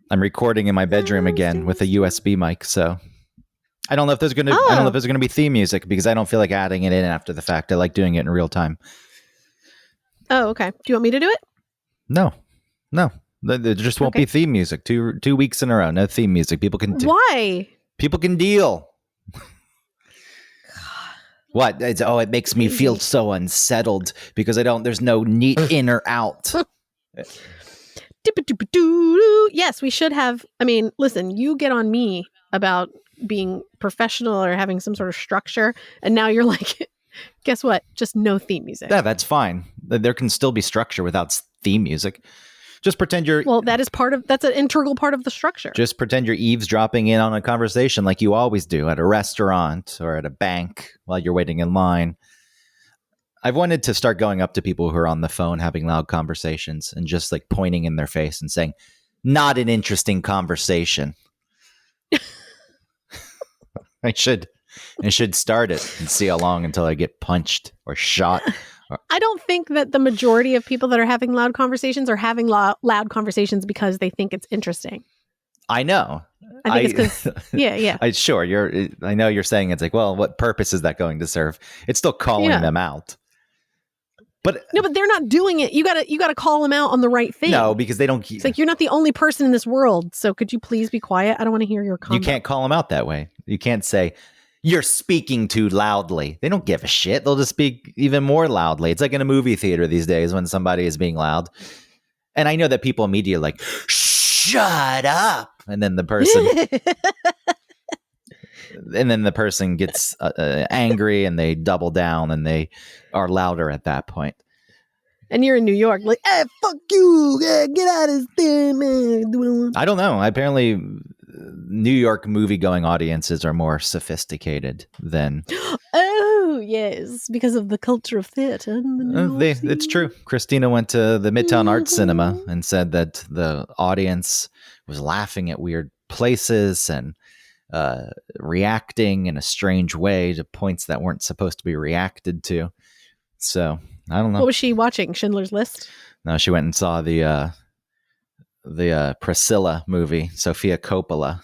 I'm recording in my bedroom again with a USB mic, so I don't know if there's gonna. I don't know if there's gonna be theme music because I don't feel like adding it in after the fact. I like doing it in real time. Oh, okay. Do you want me to do it? No. There just won't be theme music. 2 weeks in a row, no theme music. People can. Why? People can deal. What? It makes me feel so unsettled because there's no neat in or out. Yes, we should have. I mean, listen, you get on me about being professional or having some sort of structure, and now you're like, guess what? Just no theme music. Yeah, that's fine. There can still be structure without theme music. Just pretend you're... Well, that's an integral part of the structure. Just pretend you're eavesdropping in on a conversation like you always do at a restaurant or at a bank while you're waiting in line. I've wanted to start going up to people who are on the phone having loud conversations and just like pointing in their face and saying, not an interesting conversation. I should start it and see how long until I get punched or shot. I don't think that the majority of people that are having loud conversations are having loud conversations because they think it's interesting. I know. I think it's because, yeah. I know you're saying it's like, well, what purpose is that going to serve? It's still calling them out. But they're not doing it. You gotta call them out on the right thing. No, because they don't. It's like, you're not the only person in this world. So could you please be quiet? I don't want to hear your comment. You can't call them out that way. You can't say, you're speaking too loudly. They don't give a shit. They'll just speak even more loudly. It's like in a movie theater these days when somebody is being loud. And I know that people immediately are like, shut up. And then the person gets angry and they double down and they are louder at that point. And you're in New York, like, hey, fuck you. Get out of this thing, man. I don't know. Apparently, New York movie-going audiences are more sophisticated than... Oh, yes, because of the culture of theater. It's true. Christina went to the Midtown Art Cinema and said that the audience was laughing at weird places and reacting in a strange way to points that weren't supposed to be reacted to. So, I don't know. What was she watching? Schindler's List? No, she went and saw the Priscilla movie, Sofia Coppola.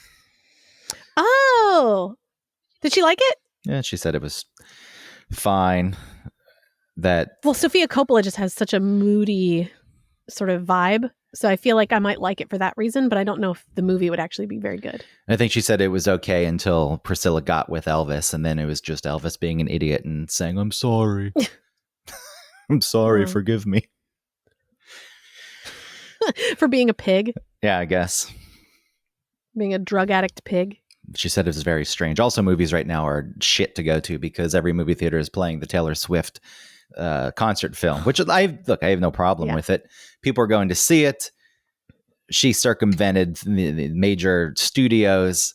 Oh, did she like it? Yeah, she said it was fine. Well, Sofia Coppola just has such a moody sort of vibe, so I feel like I might like it for that reason, but I don't know if the movie would actually be very good. I think she said it was okay until Priscilla got with Elvis, and then it was just Elvis being an idiot and saying, I'm sorry. I'm sorry, forgive me. For being a pig? Yeah, I guess. Being a drug addict pig? She said it was very strange. Also, movies right now are shit to go to because every movie theater is playing the Taylor Swift concert film, which I have no problem with it. People are going to see it. She circumvented the major studios,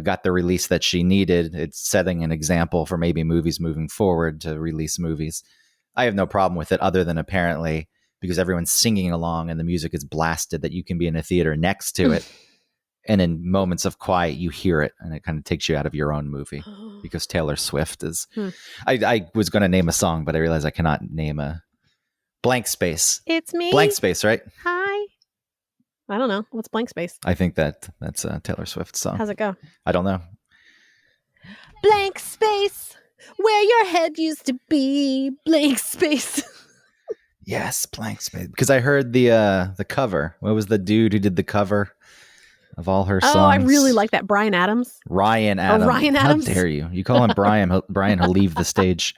got the release that she needed. It's setting an example for maybe movies moving forward to release movies. I have no problem with it other than apparently because everyone's singing along and the music is blasted that you can be in a theater next to it. And in moments of quiet, you hear it and it kind of takes you out of your own movie because Taylor Swift is... I was going to name a song, but I realized I cannot name a... Blank Space. It's me. Blank Space, right? Hi. I don't know. What's Blank Space? I think that's a Taylor Swift song. How's it go? I don't know. Blank space, where your head used to be. Blank space. Yes, Blank Space. Because I heard the cover. What was the dude who did the cover of all her songs? Oh, I really like that. Brian Adams. Ryan Adams. Ryan Adams. How dare you? You call him Brian. Brian, he'll leave the stage.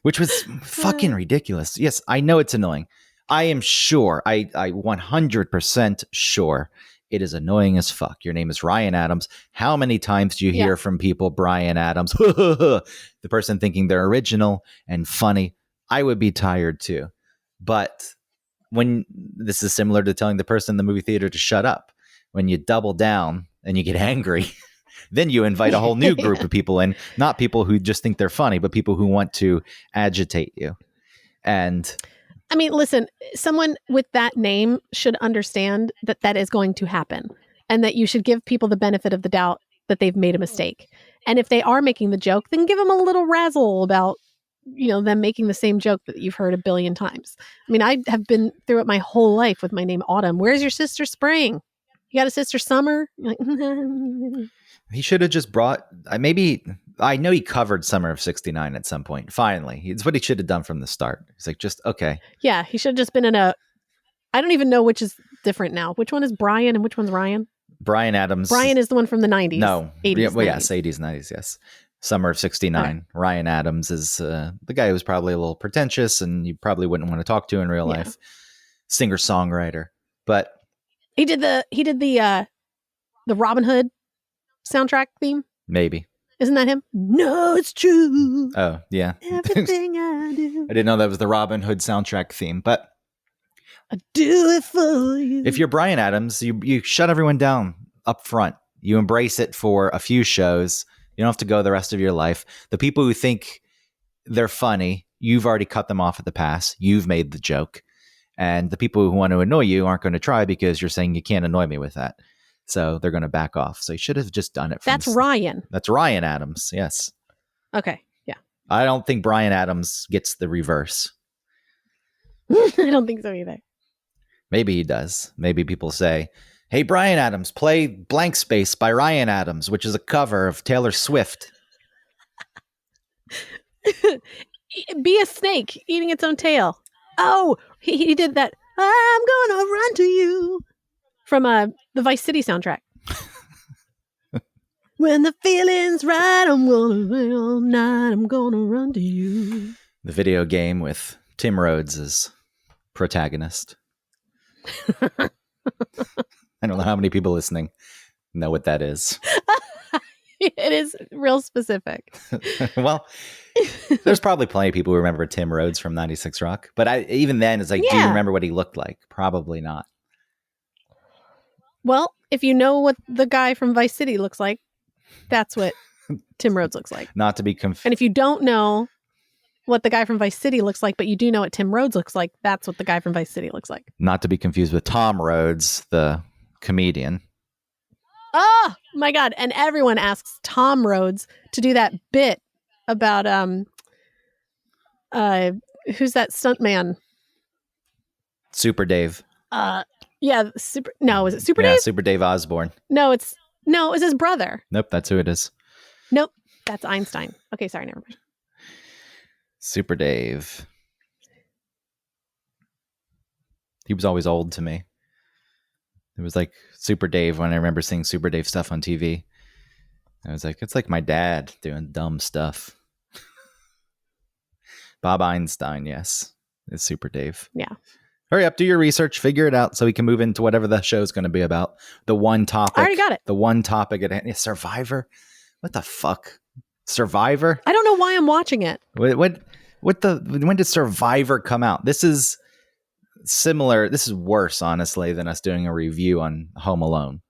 Which was fucking ridiculous. Yes, I know it's annoying. I am sure, I 100% sure it is annoying as fuck. Your name is Ryan Adams. How many times do you hear from people, Brian Adams, the person thinking they're original and funny? I would be tired too. But when this is similar to telling the person in the movie theater to shut up, when you double down and you get angry, then you invite a whole new group of people in, not people who just think they're funny, but people who want to agitate you. And I mean, listen, someone with that name should understand that that is going to happen and that you should give people the benefit of the doubt that they've made a mistake. And if they are making the joke, then give them a little razzle about them making the same joke that you've heard a billion times. I mean, I have been through it my whole life with my name Autumn. Where's your sister Spring? You got a sister Summer? You're like, He should have just brought, maybe, I know he covered Summer of 69 at some point. Finally. It's what he should have done from the start. He's like, just, okay. Yeah, he should have just been in a, I don't even know which is different now. Which one is Brian and which one's Ryan? Bryan Adams. Brian is the one from the 90s. No. 80s, yeah, well, 90s. yes, 80s, 90s, yes. Summer of 69. Right. Ryan Adams is the guy who's probably a little pretentious and you probably wouldn't want to talk to in real life. Singer-songwriter. But he did the Robin Hood soundtrack theme. Maybe. Isn't that him? No, it's true. Oh, yeah. Everything I do. I didn't know that was the Robin Hood soundtrack theme, but I do it for you. If you're Bryan Adams, you shut everyone down up front. You embrace it for a few shows. You don't have to go the rest of your life. The people who think they're funny, you've already cut them off at the pass. You've made the joke. And the people who want to annoy you aren't going to try because you're saying you can't annoy me with that. So they're going to back off. So you should have just done it. That's Ryan. That's Ryan Adams. Yes. Okay. Yeah. I don't think Bryan Adams gets the reverse. I don't think so either. Maybe he does. Maybe people say, hey, Bryan Adams, play Blank Space by Ryan Adams, which is a cover of Taylor Swift. Be a snake eating its own tail. Oh, he did that. I'm gonna run to you from the Vice City soundtrack. When the feeling's right, I'm gonna play all night. I'm gonna run to you. The video game with Tim Rhodes as protagonist. I don't know how many people listening know what that is. It is real specific. Well, there's probably plenty of people who remember Tim Rhodes from 96 Rock. But even then, it's like, do you remember what he looked like? Probably not. Well, if you know what the guy from Vice City looks like, that's what Tim Rhodes looks like. Not to be confused. And if you don't know what the guy from Vice City looks like, but you do know what Tim Rhodes looks like, that's what the guy from Vice City looks like. Not to be confused with Tom Rhodes, the comedian. Oh my God. And everyone asks Tom Rhodes to do that bit about who's that stuntman? Super Dave. Yeah, is it Super Dave? Yeah, Super Dave Osborne. No, it was his brother. Nope, that's who it is. Nope, that's Einstein. Okay, sorry, never mind. Super Dave. He was always old to me. It was like Super Dave when I remember seeing Super Dave stuff on TV. I was like, it's like my dad doing dumb stuff. Bob Einstein, yes, is Super Dave. Yeah. Hurry up, do your research, figure it out so we can move into whatever the show's going to be about. The one topic. I already got it. The one topic at hand. Survivor? What the fuck? Survivor? I don't know why I'm watching it. When did Survivor come out? This is similar. This is worse, honestly, than us doing a review on Home Alone.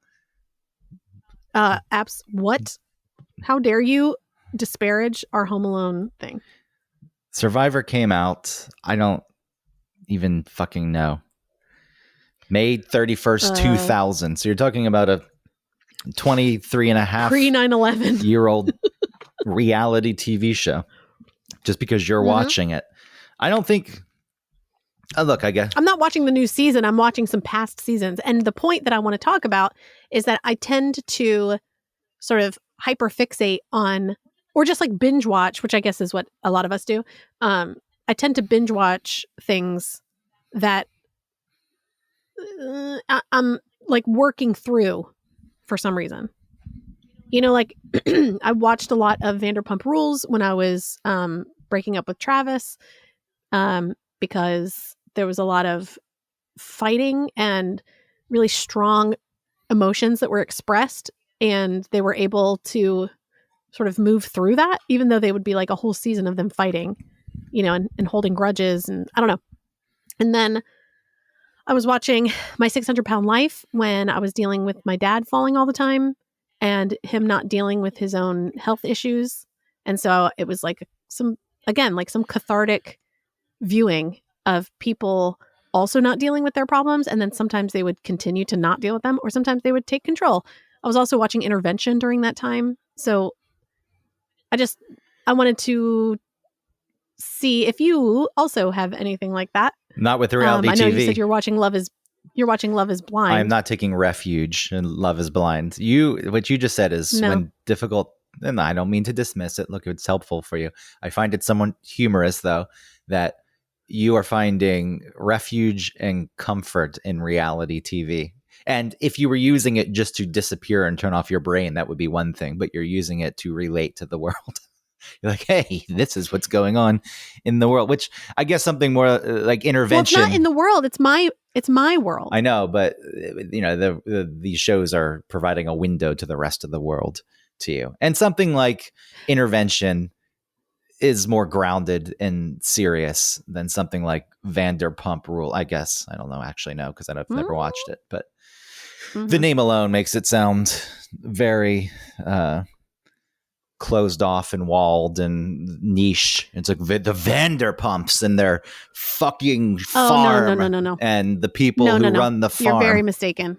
What? How dare you disparage our Home Alone thing? Survivor came out. I don't even fucking know. May 31st, 2000. So you're talking about a 23 and a half pre 9/11 year old reality TV show. Just because you're watching it. I don't think. Look, I guess I'm not watching the new season. I'm watching some past seasons. And the point that I want to talk about is that I tend to sort of hyperfixate on, or just like binge watch, which I guess is what a lot of us do. I tend to binge watch things that I'm like working through for some reason. You know, like I watched a lot of Vanderpump Rules when I was breaking up with Travis because there was a lot of fighting and really strong emotions that were expressed, and they were able to sort of move through that, even though they would be like a whole season of them fighting, you know, and holding grudges, and I don't know. And then I was watching My 600-Pound Life when I was dealing with my dad falling all the time and him not dealing with his own health issues. And so it was like some cathartic viewing of people also not dealing with their problems. And then sometimes they would continue to not deal with them, or sometimes they would take control. I was also watching Intervention during that time. So I wanted to see if you also have anything like that. Not with reality I know TV. you said you're watching Love is Blind. I am not taking refuge in Love is Blind. What you just said is when difficult, and I don't mean to dismiss it. Look, it's helpful for you. I find it somewhat humorous, though, that you are finding refuge and comfort in reality TV. And if you were using it just to disappear and turn off your brain, that would be one thing. But you're using it to relate to the world. You're like, hey, this is what's going on in the world, which I guess something more like intervention. Well, it's not in the world. It's my world. I know, but these shows are providing a window to the rest of the world to you. And something like intervention is more grounded and serious than something like Vanderpump Rule, I guess. I don't know, actually, no, because I've never watched it. But the name alone makes it sound very closed off and walled and niche. It's like the Vanderpumps and their fucking farm. No. And the people who run the farm. You're very mistaken.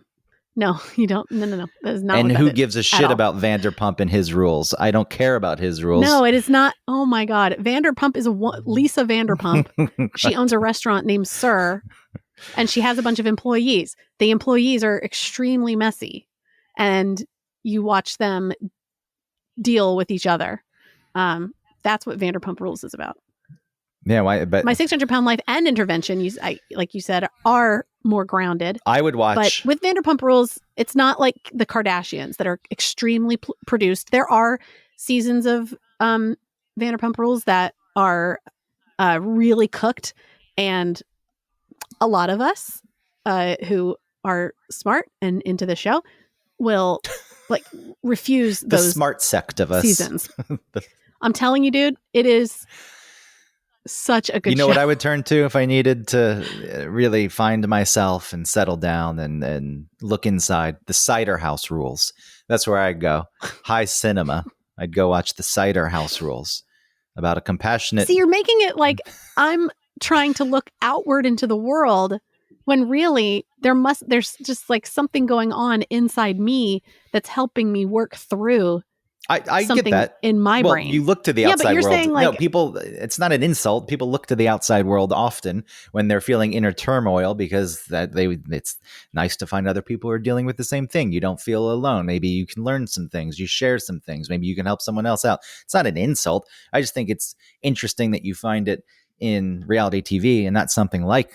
No, you don't. No. That is not. And what who that gives is a shit about Vanderpump and his rules? I don't care about his rules. No, it is not. Oh my God. Vanderpump is Lisa Vanderpump. She owns a restaurant named Sir, and she has a bunch of employees. The employees are extremely messy, and you watch them deal with each other. That's what Vanderpump Rules is about. Yeah, why? But My 600-Pound Life and Intervention, like you said, are more grounded. I would watch. But with Vanderpump Rules, it's not like the Kardashians that are extremely produced. There are seasons of Vanderpump Rules that are really cooked, and a lot of us who are smart and into the show will like refuse the those smart sect of us seasons. I'm telling you, dude, it is such a good show. What I would turn to if I needed to really find myself and settle down and look inside? The Cider House Rules. That's where I'd go. High cinema. I'd go watch the Cider House Rules about a compassionate. See, you're making it like I'm trying to look outward into the world when really there's just like something going on inside me that's helping me work through I get that in my brain. You look to the outside but you're world. Saying like, no, people, it's not an insult. People look to the outside world often when they're feeling inner turmoil because it's nice to find other people who are dealing with the same thing. You don't feel alone. Maybe you can learn some things. You share some things. Maybe you can help someone else out. It's not an insult. I just think it's interesting that you find it in reality TV and not something like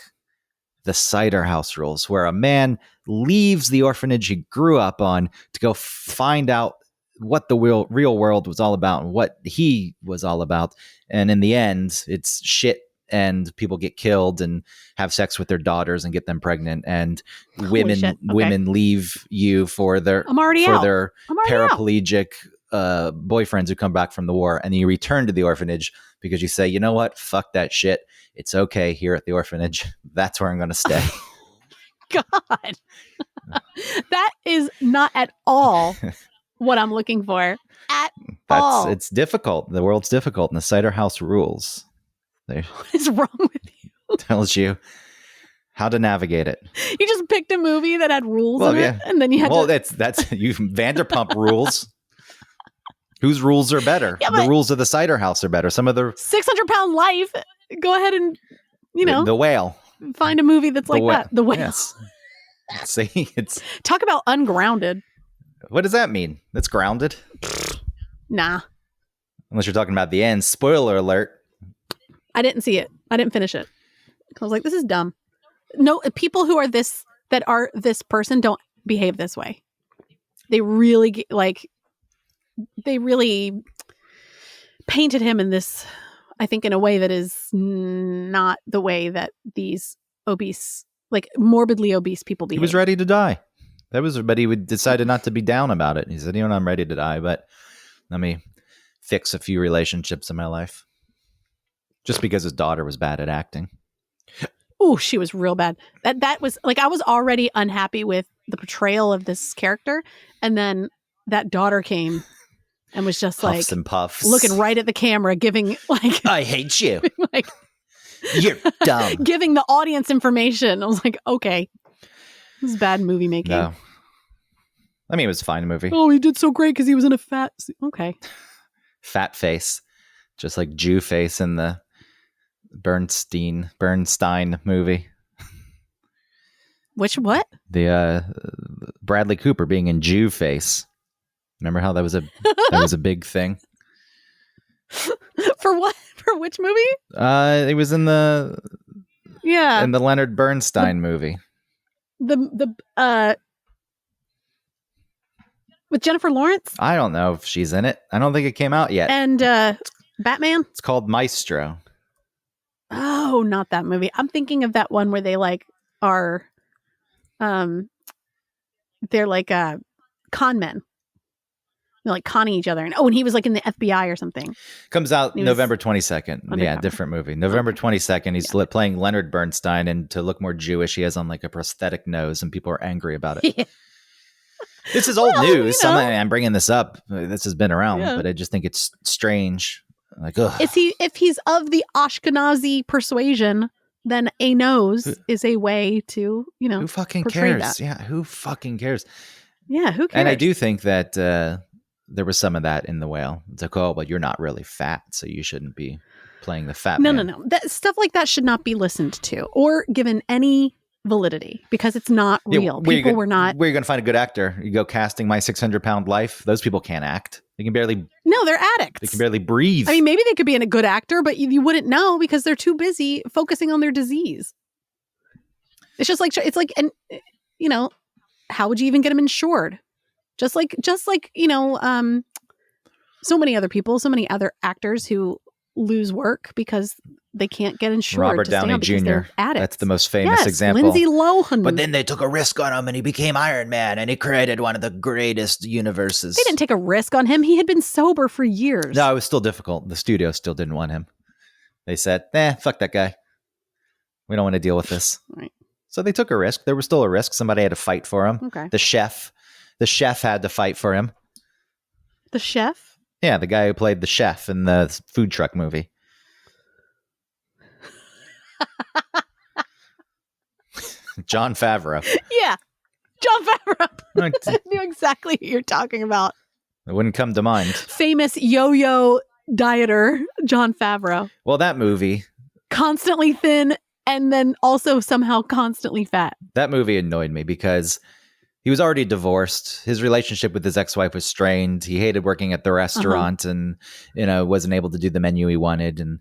the Cider House Rules, where a man leaves the orphanage he grew up on to go find out what the real world was all about and what he was all about. And in the end, it's shit and people get killed and have sex with their daughters and get them pregnant. And women leave you for their paraplegic boyfriends who come back from the war. And you return to the orphanage because you say, you know what? Fuck that shit. It's okay here at the orphanage. That's where I'm going to stay. God, that is not at all what I'm looking for at all. It's difficult. The world's difficult, and the Cider House Rules. What is wrong with you? Tells you how to navigate it. You just picked a movie that had rules in it, and then you had that's you Vanderpump Rules. Whose rules are better? Yeah, the rules of the Cider House are better. Some of the 600-Pound Life. Go ahead and the Whale. Find a movie that's like that. The Whale. Yes. See, it's talk about ungrounded. What does that mean? That's grounded? Nah. Unless you're talking about the end. Spoiler alert. I didn't see it. I didn't finish it. I was like, this is dumb. No, people who are this person don't behave this way. They really painted him in this, I think, in a way that is not the way that these obese, like morbidly obese people behave. He was ready to die. But he decided not to be down about it. He said, I'm ready to die, but let me fix a few relationships in my life. Just because his daughter was bad at acting. Oh, she was real bad. That was like, I was already unhappy with the portrayal of this character. And then that daughter came and was just Huffs and puffs. Looking right at the camera, giving like, I hate you. Like, you're dumb. Giving the audience information. I was like, okay. This is bad movie making. No. I mean, it was a fine movie. Oh, he did so great because he was in a fat... Okay. Fat face. Just like Jew face in the Bernstein movie. Which what? The Bradley Cooper being in Jew face. Remember how that was a big thing? For what? For which movie? It was in the Yeah. in the Leonard Bernstein movie. With Jennifer Lawrence? I don't know if she's in it. I don't think it came out yet. And Batman? It's called Maestro. Oh, not that movie. I'm thinking of that one where they like are they're like con men. They're like conning each other. And he was like in the FBI or something. Comes out November 22nd. Undercover. Yeah, different movie. November 22nd. He's playing Leonard Bernstein, and to look more Jewish, he has on like a prosthetic nose, and people are angry about it. Yeah. This is old news. I'm bringing this up. This has been around, but I just think it's strange. Like, ugh. If he's of the Ashkenazi persuasion, then a nose is a way to, who fucking cares? That. Yeah, who fucking cares? Yeah, who cares? And I do think that there was some of that in The Whale. It's like, oh, but you're not really fat, so you shouldn't be playing the fat man. No. Stuff like that should not be listened to or given any validity because it's not real. People were not. Where are you going to find a good actor? You go casting My 600-Pound Life. Those people can't act. They can barely. No, they're addicts. They can barely breathe. I mean, maybe they could be a good actor, but you wouldn't know because they're too busy focusing on their disease. It's just like and how would you even get them insured? Just like so many other people, so many other actors who lose work because they can't get insured. Robert Downey Jr. That's the most famous example. Lindsay Lohan. But then they took a risk on him and he became Iron Man and he created one of the greatest universes. They didn't take a risk on him. He had been sober for years. No, it was still difficult. The studio still didn't want him. They said, fuck that guy. We don't want to deal with this. Right. So they took a risk. There was still a risk. Somebody had to fight for him. Okay. The chef had to fight for him. The chef? Yeah, the guy who played the chef in the food truck movie. Jon Favreau. Yeah, Jon Favreau. I knew exactly who you're talking about. It wouldn't come to mind. Famous yo-yo dieter, Jon Favreau. Well, that movie. Constantly thin and then also somehow constantly fat. That movie annoyed me because he was already divorced. His relationship with his ex-wife was strained. He hated working at the restaurant and, wasn't able to do the menu he wanted. And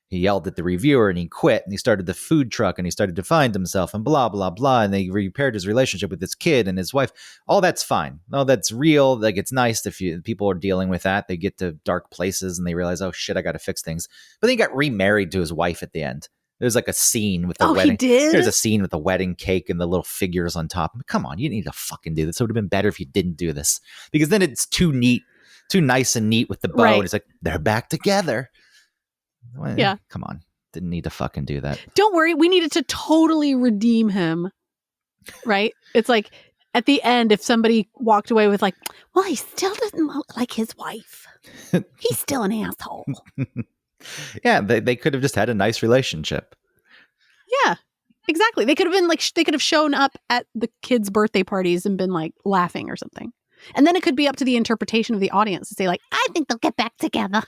he yelled at the reviewer and he quit and he started the food truck and he started to find himself and blah, blah, blah. And they repaired his relationship with his kid and his wife. All that's fine. No, that's real. Like, it's nice if people are dealing with that. They get to dark places and they realize, oh shit, I got to fix things. But then he got remarried to his wife at the end. There's like a scene with the wedding. He did? There's a scene with the wedding cake and the little figures on top. Come on, you need to fucking do this. It would have been better if you didn't do this. Because then it's too neat, too nice and neat with the bow. Right. And it's like, they're back together. Well, yeah. Come on. Didn't need to fucking do that. Don't worry. We needed to totally redeem him. Right? It's like at the end, if somebody walked away with like, well, he still doesn't look like his wife. He's still an asshole. Yeah, they could have just had a nice relationship. Yeah, exactly. They could have been like, they could have shown up at the kids' birthday parties and been like laughing or something. And then it could be up to the interpretation of the audience to say like, I think they'll get back together.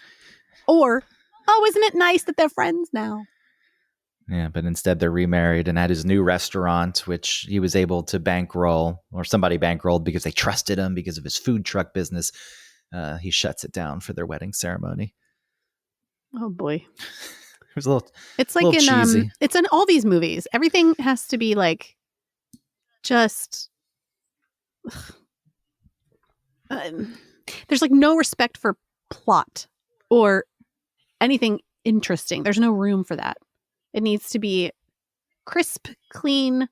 Or, oh, isn't it nice that they're friends now? Yeah, but instead they're remarried and at his new restaurant, which he was able to bankroll, or somebody bankrolled because they trusted him because of his food truck business. He shuts it down for their wedding ceremony. Oh boy. It was a little. It's like in cheesy. It's in all these movies. Everything has to be like just there's like no respect for plot or anything interesting. There's no room for that. It needs to be crisp, clean,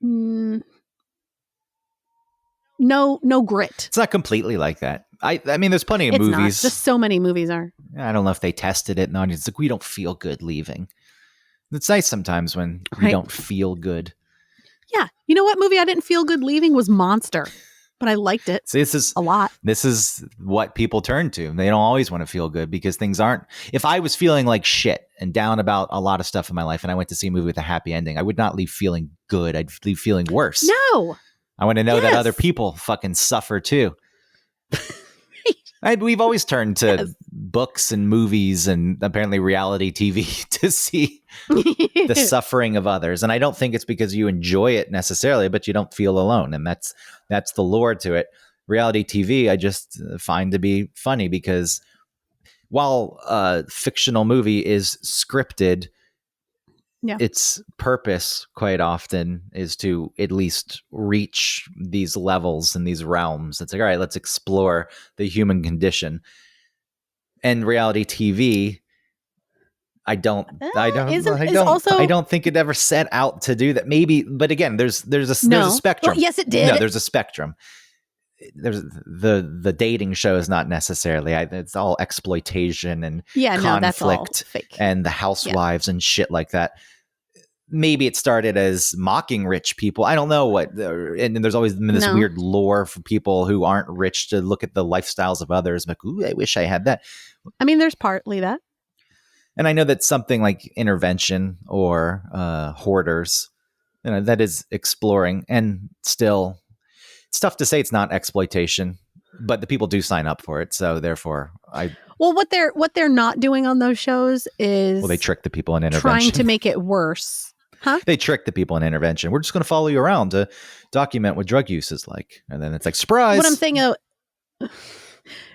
no grit. It's not completely like that. I mean, there's plenty of movies. Not. Just so many movies are. I don't know if they tested it in the audience. It's like, we don't feel good leaving. It's nice sometimes when you don't feel good. Yeah. You know what movie I didn't feel good leaving was Monster, but I liked it. See, this is a lot. This is what people turn to. They don't always want to feel good because things aren't. If I was feeling like shit and down about a lot of stuff in my life and I went to see a movie with a happy ending, I would not leave feeling good. I'd leave feeling worse. No. I want to know that other people fucking suffer too. We've always turned to books and movies and apparently reality TV to see the suffering of others. And I don't think it's because you enjoy it necessarily, but you don't feel alone. And that's the lure to it. Reality TV, I just find to be funny because while a fictional movie is scripted, its purpose quite often is to at least reach these levels and these realms. It's like, all right, let's explore the human condition. And reality TV, I don't think it ever set out to do that. Maybe, but again, there's a spectrum. Well, yes, it did. No, there's a spectrum. There's the dating show is not necessarily. It's all exploitation and conflict that's all fake. And the housewives and shit like that. Maybe it started as mocking rich people. I don't know what. And there's always been this weird lore for people who aren't rich to look at the lifestyles of others. Like, ooh, I wish I had that. I mean, there's partly that. And I know that something like Intervention or Hoarders, that is exploring, and still, it's tough to say it's not exploitation, but the people do sign up for it. So therefore, what they're not doing on those shows is they trick the people in Intervention, trying to make it worse. Huh? They trick the people in Intervention. We're just going to follow you around to document what drug use is like, and then it's like surprise. What I'm saying,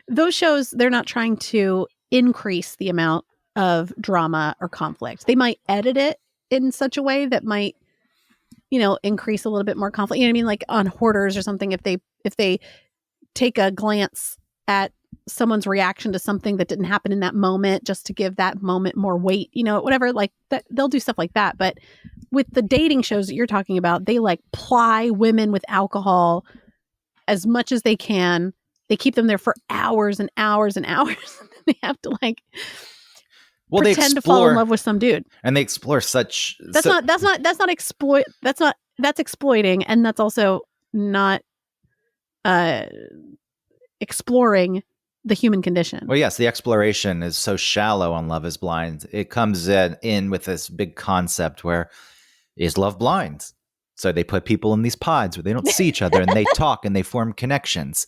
those shows, they're not trying to increase the amount of drama or conflict. They might edit it in such a way that might, increase a little bit more conflict. You know what I mean? Like on Hoarders or something, if they take a glance at someone's reaction to something that didn't happen in that moment, just to give that moment more weight, whatever, like that, they'll do stuff like that. But with the dating shows that you're talking about, they like ply women with alcohol as much as they can. They keep them there for hours and hours and hours. They have to pretend to fall in love with some dude. And they explore such. That's exploiting. And that's also not exploring the human condition. Well, yes, the exploration is so shallow on Love is Blind. It comes in with this big concept where, is love blind? So they put people in these pods where they don't see each other and they talk and they form connections.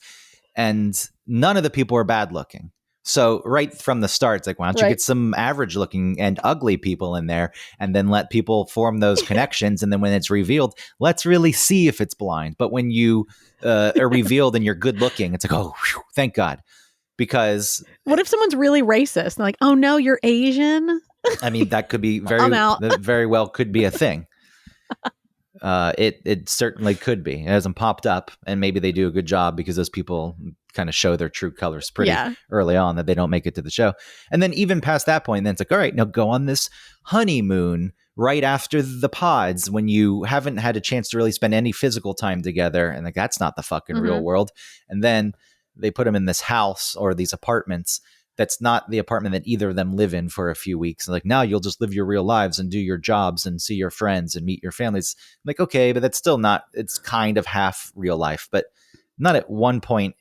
And none of the people are bad looking. So right from the start, it's like, why don't you get some average looking and ugly people in there and then let people form those connections. And then when it's revealed, let's really see if it's blind. But when you are revealed and you're good looking, it's like, oh, whew, thank God. Because what if someone's really racist? They're like, oh no, you're Asian. I mean, that could be very well could be a thing. It certainly could be. It hasn't popped up, and maybe they do a good job because those people kind of show their true colors pretty early on, that they don't make it to the show. And then even past that point, then it's like, all right, now go on this honeymoon right after the pods when you haven't had a chance to really spend any physical time together. And like, that's not the fucking real world. And then they put them in this house or these apartments. That's not the apartment that either of them live in for a few weeks. And like, now you'll just live your real lives and do your jobs and see your friends and meet your families. I'm like, okay, but that's still not, it's kind of half real life, but not at one point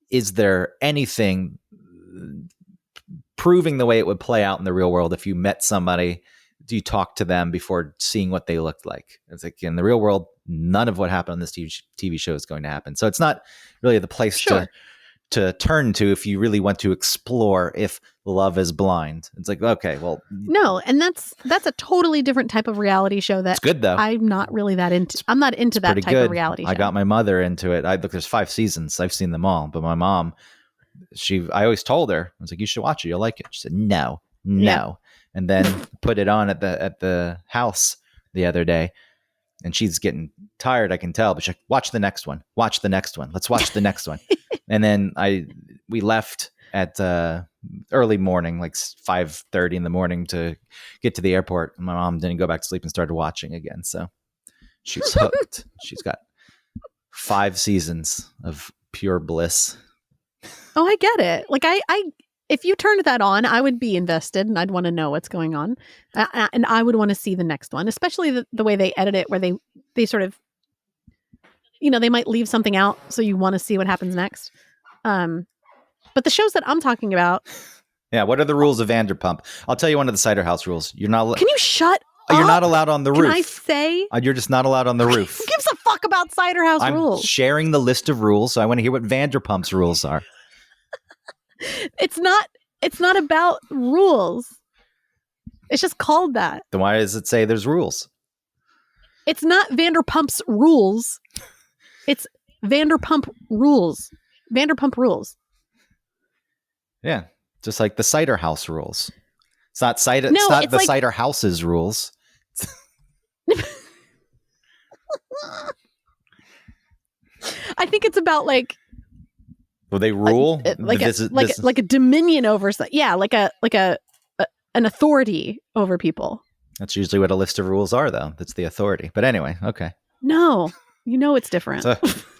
is there anything proving the way it would play out in the real world. If you met somebody, do you talk to them before seeing what they looked like? It's like in the real world, none of what happened on this TV show is going to happen. So it's not really the place to turn to if you really want to explore if love is blind. It's like, okay, well, no, and that's a totally different type of reality show that it's good though. I'm not really that into. I'm not into that type of reality show. I got my mother into it. Look, there's 5 seasons. I've seen them all, but my mom, I always told her, I was like, you should watch it. You'll like it. She said, no. And then put it on at the house the other day. And she's getting tired, I can tell, but she's like, watch the next one. Watch the next one. Let's watch the next one. And then we left at early morning, like 5:30 in the morning to get to the airport. And my mom didn't go back to sleep and started watching again. So she's hooked. She's got 5 seasons of pure bliss. Oh, I get it. Like if you turned that on, I would be invested and I'd want to know what's going on. And I would want to see the next one, especially the way they edit it, where they sort of, they might leave something out. So you want to see what happens next. But the shows that I'm talking about. Yeah. What are the rules of Vanderpump? I'll tell you one of the Cider House rules. You're not. Can you shut up? You're not allowed on the roof. Can I say? You're just not allowed on the roof. Who gives a fuck about Cider House rules? I'm sharing the list of rules. So I want to hear what Vanderpump's rules are. It's not about rules. It's just called that. Then why does it say there's rules? It's not Vanderpump's Rules. It's Vanderpump Rules. Vanderpump Rules. Yeah, just like the cider house rules. It's not cider. No, it's not it's the like- cider house's rules. I think it's about like Well, they rule like a dominion over. Yeah, like an authority over people. That's usually what a list of rules are, though. That's the authority. But anyway, okay. No, it's different.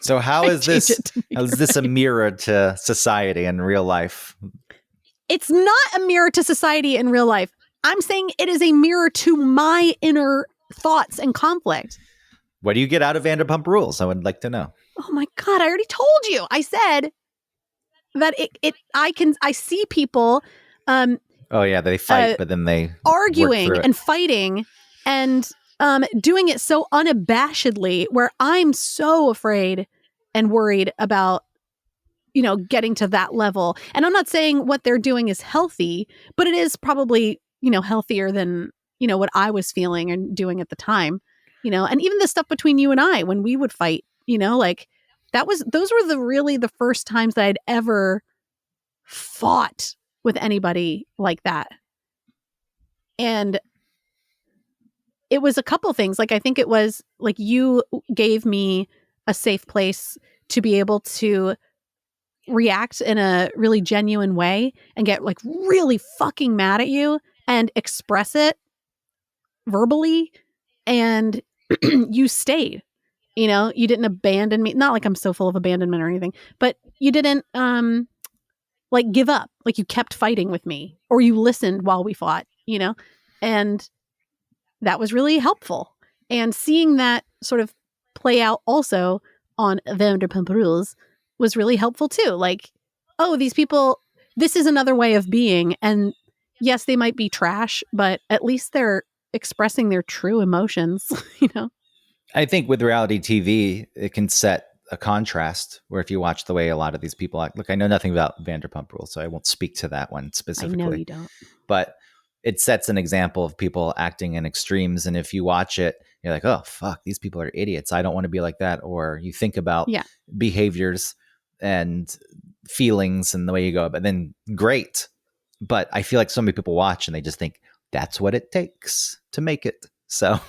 So how is this a mirror to society and real life? It's not a mirror to society in real life. I'm saying it is a mirror to my inner thoughts and conflict. What do you get out of Vanderpump Rules? I would like to know. Oh my God, I already told you. I said that I see people Oh yeah, they fight, but then they arguing and fighting and doing it so unabashedly, where I'm so afraid and worried about, getting to that level. And I'm not saying what they're doing is healthy, but it is probably, healthier than, what I was feeling and doing at the time, and even the stuff between you and I, when we would fight, like those were the first times that I'd ever fought with anybody like that. And it was a couple things. Like, I think it was like you gave me a safe place to be able to react in a really genuine way and get like really fucking mad at you and express it verbally. And you stayed, you didn't abandon me. Not like I'm so full of abandonment or anything, but you didn't like give up. Like, you kept fighting with me, or you listened while we fought, and that was really helpful. And seeing that sort of play out also on Vanderpump Rules was really helpful too. Like, oh, these people, this is another way of being. And yes, they might be trash, but at least they're expressing their true emotions, I think with reality TV, it can set a contrast where if you watch the way a lot of these people act, look, I know nothing about Vanderpump Rules, so I won't speak to that one specifically. I know you don't. But it sets an example of people acting in extremes. And if you watch it, you're like, oh, fuck, these people are idiots. I don't want to be like that. Or you think about behaviors and feelings and the way you go. But then great. But I feel like so many people watch and they just think that's what it takes to make it. So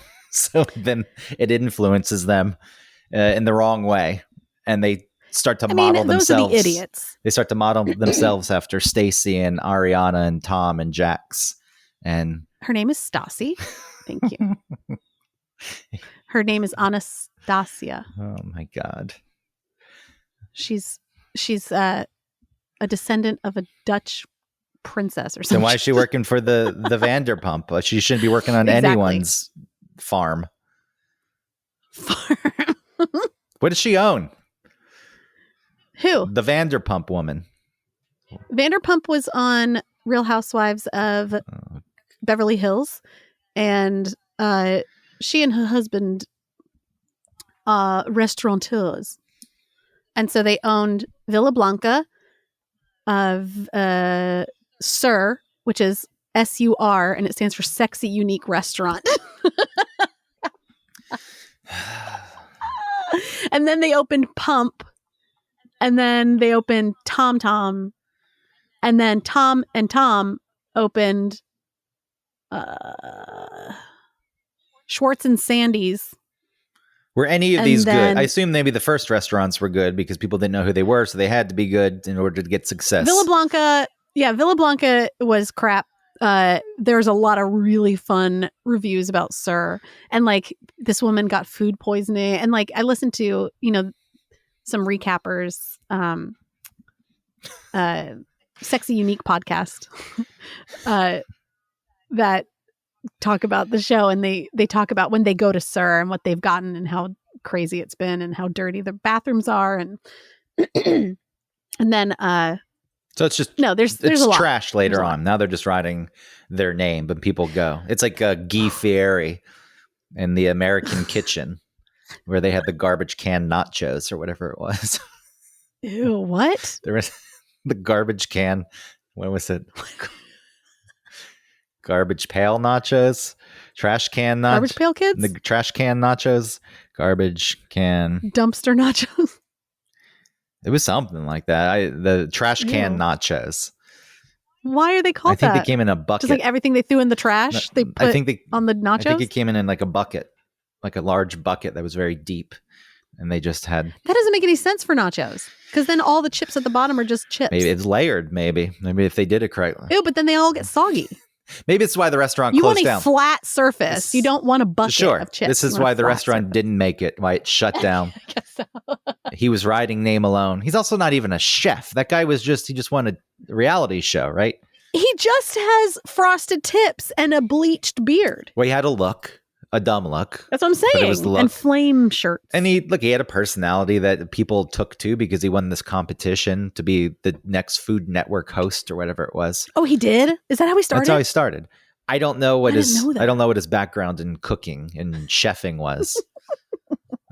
then it influences them in the wrong way. And they start to model themselves. Those are the idiots. They start to model themselves after Stacy and Ariana and Tom and Jax. And her name is Stassi. Thank you. Her name is Anastasia. Oh my God. She's a descendant of a Dutch princess or something. Then why is she working for the Vanderpump? She shouldn't be working on anyone's farm. What does she own? Who? The Vanderpump woman. Vanderpump was on Real Housewives of Beverly Hills, and she and her husband restaurateurs, and so they owned Villa Blanca, Sur, which is SUR, and it stands for Sexy Unique Restaurant. And then they opened Pump, and then they opened Tom Tom, and then Tom and Tom opened Schwartz and Sandy's. Were any of these good? I assume maybe the first restaurants were good because people didn't know who they were, so they had to be good in order to get success. Villa Blanca was crap. There's a lot of really fun reviews about Sir, and like this woman got food poisoning, and like I listened to some recappers, Sexy Unique podcast that talk about the show, and they talk about when they go to Sir and what they've gotten and how crazy it's been and how dirty the bathrooms are, and and then so it's just there's a lot. Trash later on. Now they're just writing their name, but people go. It's like Guy Fieri in the American Kitchen, where they had the garbage can nachos or whatever it was. Ew, what? The garbage can. What was it? Garbage pail nachos, trash can nachos, Garbage Pail Kids, the trash can nachos, garbage can dumpster nachos. It was something like that. The trash can nachos. Why are they called I think that? they came in a bucket. Just like everything they threw in the trash, they put on the nachos? I think it came in like a bucket, like a large bucket that was very deep. And they just had... That doesn't make any sense for nachos. Because then all the chips at the bottom are just chips. Maybe it's layered, maybe if they did it correctly. Ew, but then they all get soggy. Maybe it's why the restaurant closed down. You want a flat surface. You don't want a bucket of chips. This is why the restaurant didn't make it, why it shut down. I guess so. He was riding name alone. He's also not even a chef. That guy he just won a reality show, right? He just has frosted tips and a bleached beard. Well, he had a look. A dumb look. That's what I'm saying. It was the look. And flame shirts. And he had a personality that people took to because he won this competition to be the next Food Network host or whatever it was. Oh, he did? Is that how he started? That's how he started. I don't know what his background in cooking and chefing was.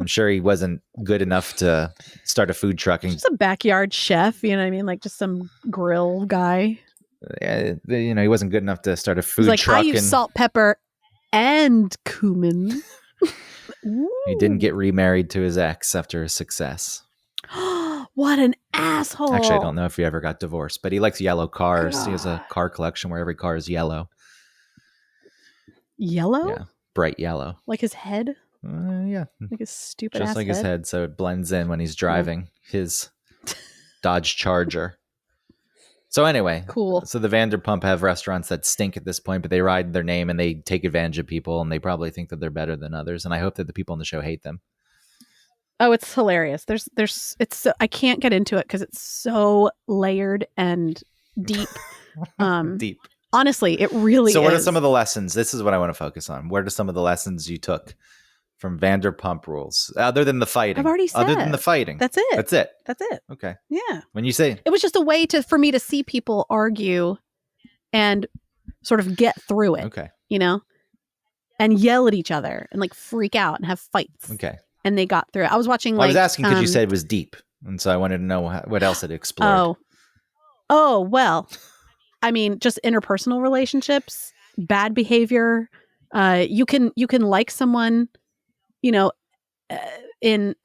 I'm sure he wasn't good enough to start a food truck. Just a backyard chef, you know what I mean? Like just some grill guy. He wasn't good enough to start a food truck. I use salt, pepper, and cumin. He didn't get remarried to his ex after his success. What an asshole. Actually, I don't know if he ever got divorced, but he likes yellow cars. God. He has a car collection where every car is yellow. Yellow? Yeah, bright yellow. Like his head? Yeah. Like his stupid Just ass like head? his head, so it blends in when he's driving his Dodge Charger. So anyway, cool. So the Vanderpump have restaurants that stink at this point, but they ride their name and they take advantage of people, and they probably think that they're better than others. And I hope that the people on the show hate them. Oh, it's hilarious. I can't get into it because it's so layered and deep. Deep. Honestly, it really is. So what are some of the lessons? This is what I want to focus on. What are some of the lessons you took from Vanderpump Rules, other than the fighting? I've already said. Other than the fighting. That's it. That's it. That's it. Okay. Yeah. When you say... It was just a way for me to see people argue and sort of get through it. Okay. You know? And yell at each other and like freak out and have fights. Okay. And they got through it. I was watching I was asking because you said it was deep. And so I wanted to know what else it explored. Oh, well, I mean, just interpersonal relationships, bad behavior. You can like someone, in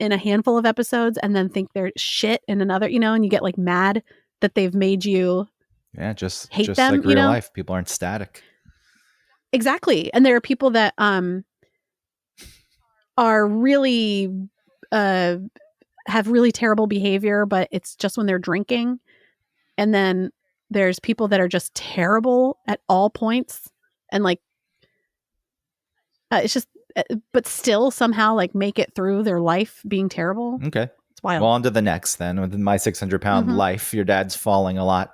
a handful of episodes and then think they're shit in another, and you get like mad that they've made you just them, like real life. People aren't static. Exactly. And there are people that are really have really terrible behavior, but it's just when they're drinking. And then there's people that are just terrible at all points and like it's just but still somehow like make it through their life being terrible. Okay. It's wild. Well, on to the next then. With My 600-Pound Life, your dad's falling a lot.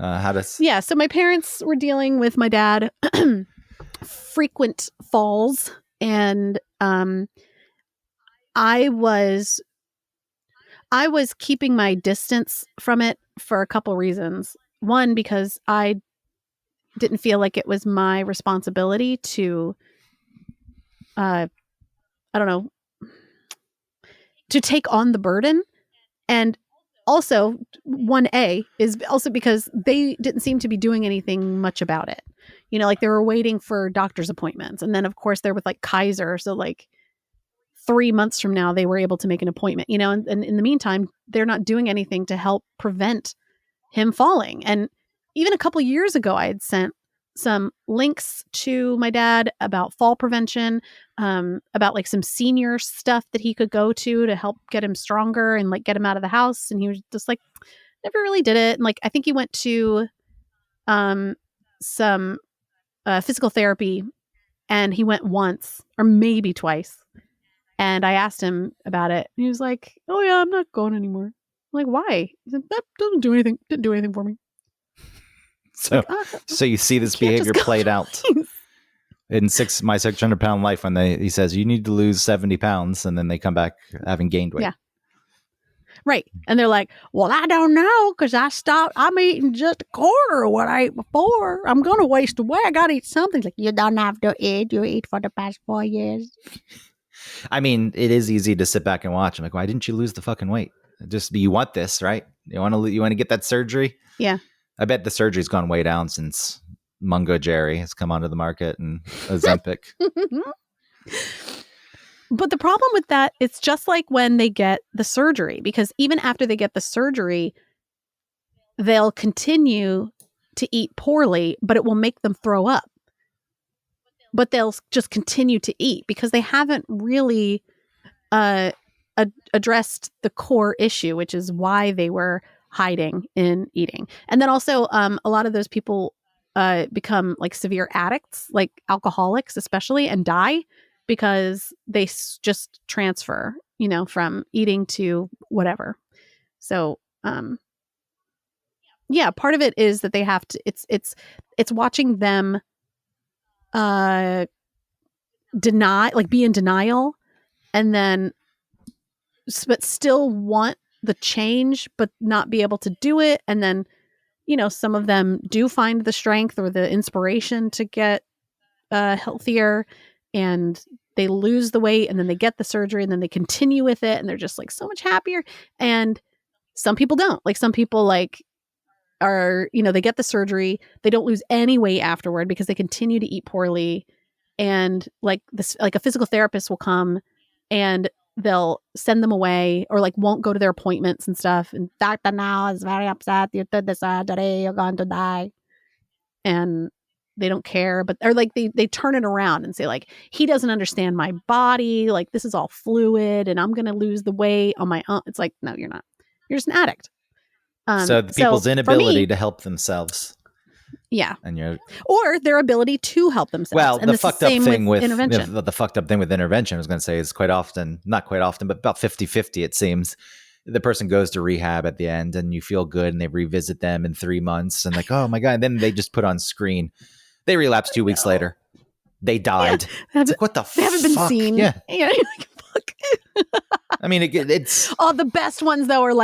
Yeah, so my parents were dealing with my dad frequent falls, and I was keeping my distance from it for a couple reasons. One, because I didn't feel like it was my responsibility to to take on the burden. And also 1A is also because they didn't seem to be doing anything much about it. Like they were waiting for doctor's appointments. And then of course they're with like Kaiser. So like 3 months from now, they were able to make an appointment, and in the meantime, they're not doing anything to help prevent him falling. And even a couple years ago, I had sent some links to my dad about fall prevention, about like some senior stuff that he could go to help get him stronger and like get him out of the house. And he was just like, never really did it. And like, I think he went to some physical therapy, and he went once or maybe twice. And I asked him about it. And he was like, oh yeah, I'm not going anymore. I'm like, why? He said, that doesn't do anything. Didn't do anything for me. So, so you see this behavior played out in My 600-Pound Life when he says you need to lose 70 pounds, and then they come back having gained weight. Yeah. Right. And they're like, well, I don't know, because I'm eating just a quarter of what I ate before. I'm going to waste away. I got to eat something. Like, you don't have to eat. You eat for the past 4 years. I mean, it is easy to sit back and watch. I'm like, why didn't you lose the fucking weight? Just you want this, right? You want to get that surgery? Yeah. I bet the surgery's gone way down since Mungo Jerry has come onto the market and Ozempic. But the problem with that, it's just like when they get the surgery, because even after they get the surgery, they'll continue to eat poorly, but it will make them throw up. But they'll just continue to eat because they haven't really addressed the core issue, which is why they were hiding in eating. And then also a lot of those people become like severe addicts, like alcoholics especially, and die because they just transfer, from eating to whatever. So yeah, part of it is that they have to, it's watching them be in denial, and then but still want the change but not be able to do it. And then some of them do find the strength or the inspiration to get healthier, and they lose the weight, and then they get the surgery, and then they continue with it, and they're just like so much happier. And some people don't. Like some people are, they get the surgery, they don't lose any weight afterward because they continue to eat poorly. And like a physical therapist will come and they'll send them away, or won't go to their appointments and stuff. And Dr. Now is very upset. You did the surgery, you're going to die. And they don't care, but or they turn it around and say he doesn't understand my body. This is all fluid and I'm going to lose the weight on my own. It's no, you're not. You're just an addict. So the people's inability to help themselves. Yeah. And or their ability to help themselves. Well, and the fucked up thing with intervention. The fucked up thing with intervention, I was going to say, is not quite often, but about 50-50, it seems. The person goes to rehab at the end and you feel good, and they revisit them in 3 months and oh my God. And then they just put on screen. They relapse 2 weeks later. They died. Yeah. It's what the fuck? They haven't been seen. Yeah. Fuck. I mean, it's... Oh, the best ones, though, are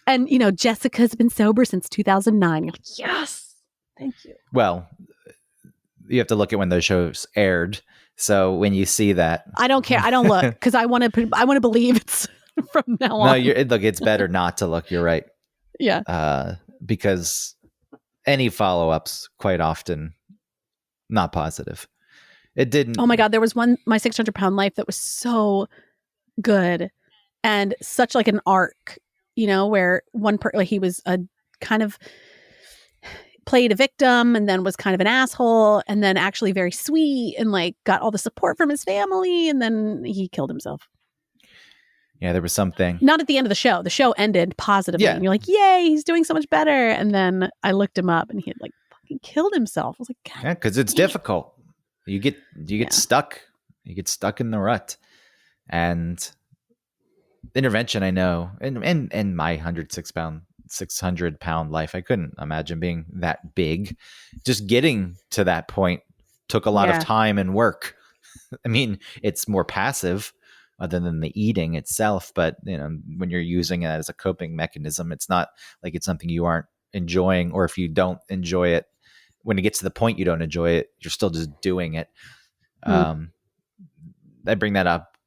and, Jessica's been sober since 2009. You're yes. Thank you. Well, you have to look at when those shows aired. So when you see that... I don't care. I don't look because I want to believe it's from now on. No, look, it's better not to look. You're right. Yeah. Because any follow-ups quite often not positive. It didn't. Oh my God. There was one, My 600-Pound Life, that was so good and such an arc, where one he was a kind of played a victim and then was kind of an asshole, and then actually very sweet and got all the support from his family, and then he killed himself. Yeah, there was something. Not at the end of the show. The show ended positively. Yeah. And you're yay, he's doing so much better. And then I looked him up and he had fucking killed himself. I was God. Yeah, because it's difficult. You get stuck. You get stuck in the rut. And intervention, I know, and my 600-pound life, I couldn't imagine being that big. Just getting to that point took a lot of time and work. I mean, it's more passive other than the eating itself, but when you're using it as a coping mechanism, it's not it's something you aren't enjoying, or if you don't enjoy it, when it gets to the point you don't enjoy it, you're still just doing it. I bring that up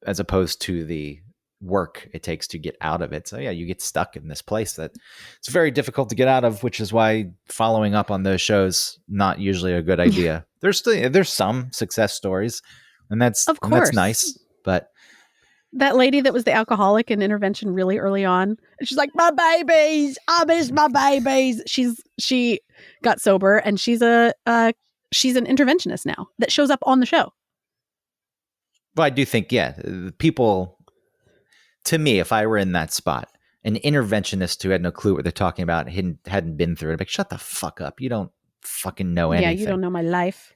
as opposed to the work it takes to get out of it. So yeah, you get stuck in this place that it's very difficult to get out of, which is why following up on those shows not usually a good idea. There's some success stories, and that's nice, but that lady that was the alcoholic in intervention really early on, and she's my babies, I miss my babies. She got sober, and she's an interventionist now that shows up on the show. Well, I do think, people, to me, if I were in that spot, an interventionist who had no clue what they're talking about, hadn't been through it, shut the fuck up. You don't fucking know anything. Yeah, you don't know my life.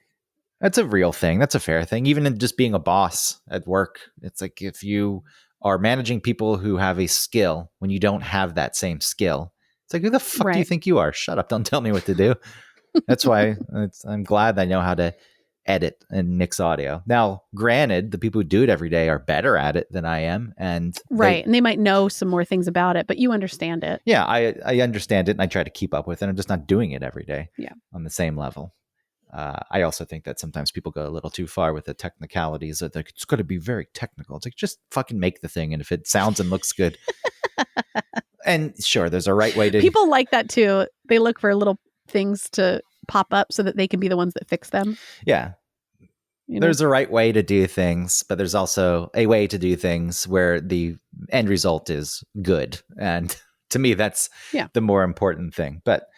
That's a real thing. That's a fair thing. Even in just being a boss at work, it's if you are managing people who have a skill when you don't have that same skill, it's who the fuck do you think you are? Shut up. Don't tell me what to do. That's why I'm glad I know how to edit and mix audio. Now, granted, the people who do it every day are better at it than I am. And and they might know some more things about it, but you understand it. Yeah, I understand it, and I try to keep up with it. I'm just not doing it every day on the same level. I also think that sometimes people go a little too far with the technicalities. That it's got to be very technical. It's just fucking make the thing, and if it sounds and looks good, And sure, there's a right way to... People like that too. They look for little things to pop up so that they can be the ones that fix them. Yeah. You know? There's a right way to do things, but there's also a way to do things where the end result is good. And to me, that's the more important thing. But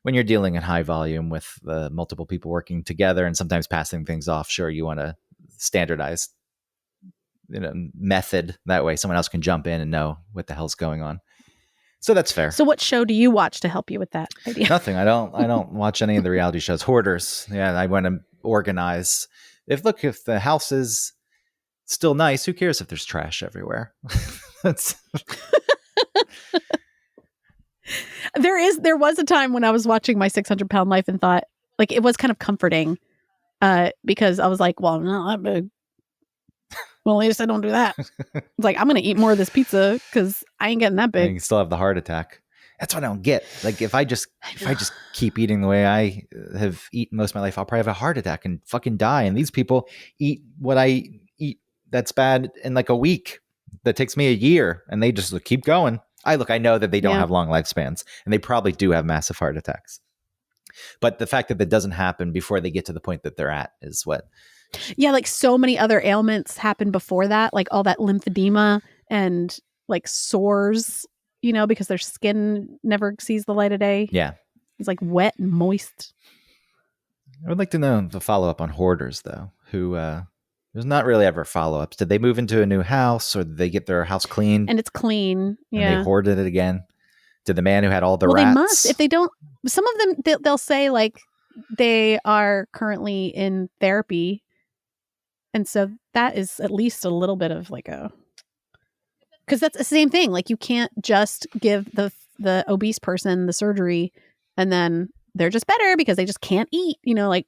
when you're dealing in high volume with multiple people working together and sometimes passing things off, sure, you want to standardize method. That way someone else can jump in and know what the hell's going on. So that's fair. So what show do you watch to help you with that idea? Nothing. I don't watch any of the reality shows. Hoarders. Yeah, I want to organize. If the house is still nice, who cares if there's trash everywhere? There was a time when I was watching My 600-Pound Life and thought, like, it was kind of comforting because I was like, well, I'm not that big. Well, at least I don't do that. It's like, I'm going to eat more of this pizza because I ain't getting that big. And you still have the heart attack. That's what I don't get. Like, if I just keep eating the way I have eaten most of my life, I'll probably have a heart attack and fucking die. And these people eat what I eat that's bad in like a week. That takes me a year, and they just keep going. I know that they don't have long lifespans, and they probably do have massive heart attacks. But the fact that doesn't happen before they get to the point that they're at is what... Yeah, like so many other ailments happen before that, like all that lymphedema and like sores, because their skin never sees the light of day. Yeah. It's like wet and moist. I would like to know the follow-up on Hoarders, though, who there's not really ever follow-ups. Did they move into a new house, or did they get their house cleaned? And it's clean. Yeah. And they hoarded it again? Did the man who had all the rats? They must. If they don't, some of them, they'll say like they are currently in therapy. And so that is at least a little bit of like because that's the same thing. Like you can't just give the obese person the surgery and then they're just better because they just can't eat,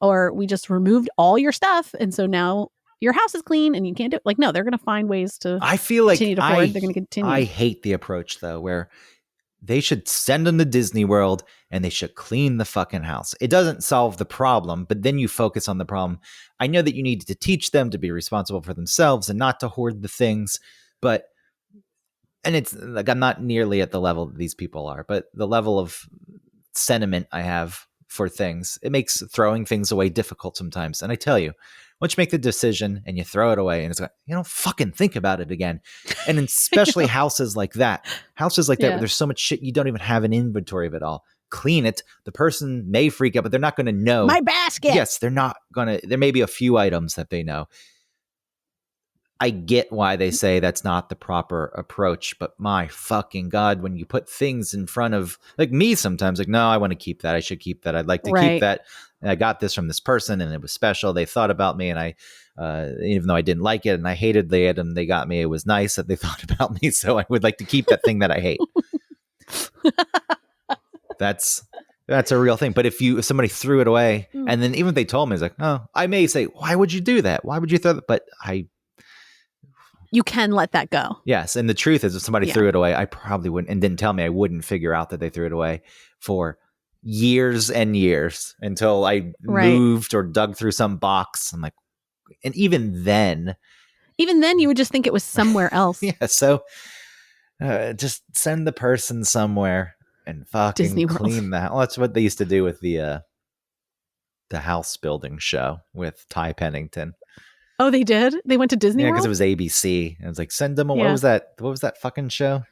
or we just removed all your stuff. And so now your house is clean and you can't do it. Like, no, they're going to find ways to I feel like continue to hoard. They're going to continue. I hate the approach though, where they should send them to Disney World and they should clean the fucking house. It doesn't solve the problem, but then you focus on the problem. I know that you need to teach them to be responsible for themselves and not to hoard the things, and it's like, I'm not nearly at the level that these people are, but the level of sentiment I have for things, it makes throwing things away difficult sometimes. And I tell you, once you make the decision and you throw it away and it's like, you don't fucking think about it again. And especially houses like that where there's so much shit, you don't even have an inventory of it all. Clean it. The person may freak out, but they're not going to know. My basket. Yes, they're not going to. There may be a few items that they know. I get why they say that's not the proper approach, but my fucking God, when you put things in front of like me sometimes, like, no, I want to keep that. I should keep that. I'd like to keep that. And I got this from this person and it was special. They thought about me and I, even though I didn't like it and I hated the item they got me, it was nice that they thought about me. So I would like to keep that thing that I hate. That's a real thing. But if somebody threw it away and then even if they told me, it's like, oh, I may say, why would you do that? Why would you throw that? But you can let that go. Yes. And the truth is if somebody threw it away, I probably wouldn't, and didn't tell me, I wouldn't figure out that they threw it away for years and years until I moved or dug through some box. I'm like, and even then you would just think it was somewhere else. Yeah. So just send the person somewhere and fucking Disney clean that. Well, that's what they used to do with the house building show with Ty Pennington. Oh, they did? They went to Disney World? Yeah, because it was ABC. And it was like, send them. What was that? What was that fucking show?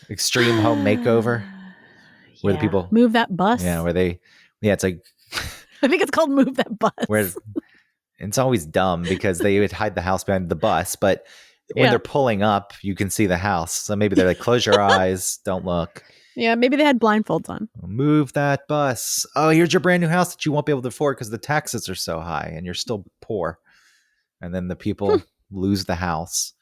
Extreme Home Makeover. Where the people move that bus. Yeah, where they. Yeah, it's like. I think it's called Move That Bus. Where it's always dumb because they would hide the house behind the bus, but when they're pulling up, you can see the house. So maybe they're like, close your eyes, don't look. Yeah, maybe they had blindfolds on. Move that bus. Oh, here's your brand new house that you won't be able to afford because the taxes are so high and you're still poor. And then the people lose the house.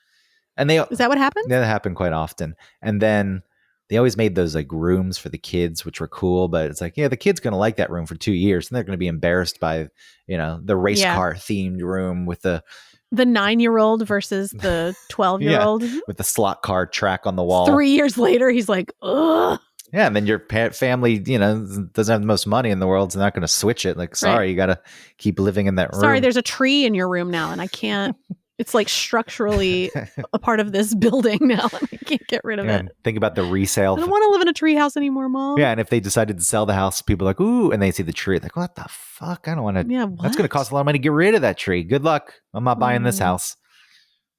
And is that what happened? Yeah, that happened quite often. And then they always made those like rooms for the kids, which were cool. But it's like, yeah, the kid's going to like that room for 2 years. And they're going to be embarrassed by, the race car themed room with the 9-year-old versus the 12-year-old. With the slot car track on the wall. 3 years later, he's like, ugh. Yeah, and then your family, doesn't have the most money in the world, so they're not going to switch it. Like, sorry, you got to keep living in that room. Sorry, there's a tree in your room now, and I can't. It's like structurally a part of this building now, and I can't get rid of it. Think about the resale. I don't want to live in a treehouse anymore, Mom. Yeah, and if they decided to sell the house, people are like, ooh, and they see the tree, like, what the fuck? I don't want to. Yeah, That's going to cost a lot of money to get rid of that tree. Good luck. I'm not buying this house.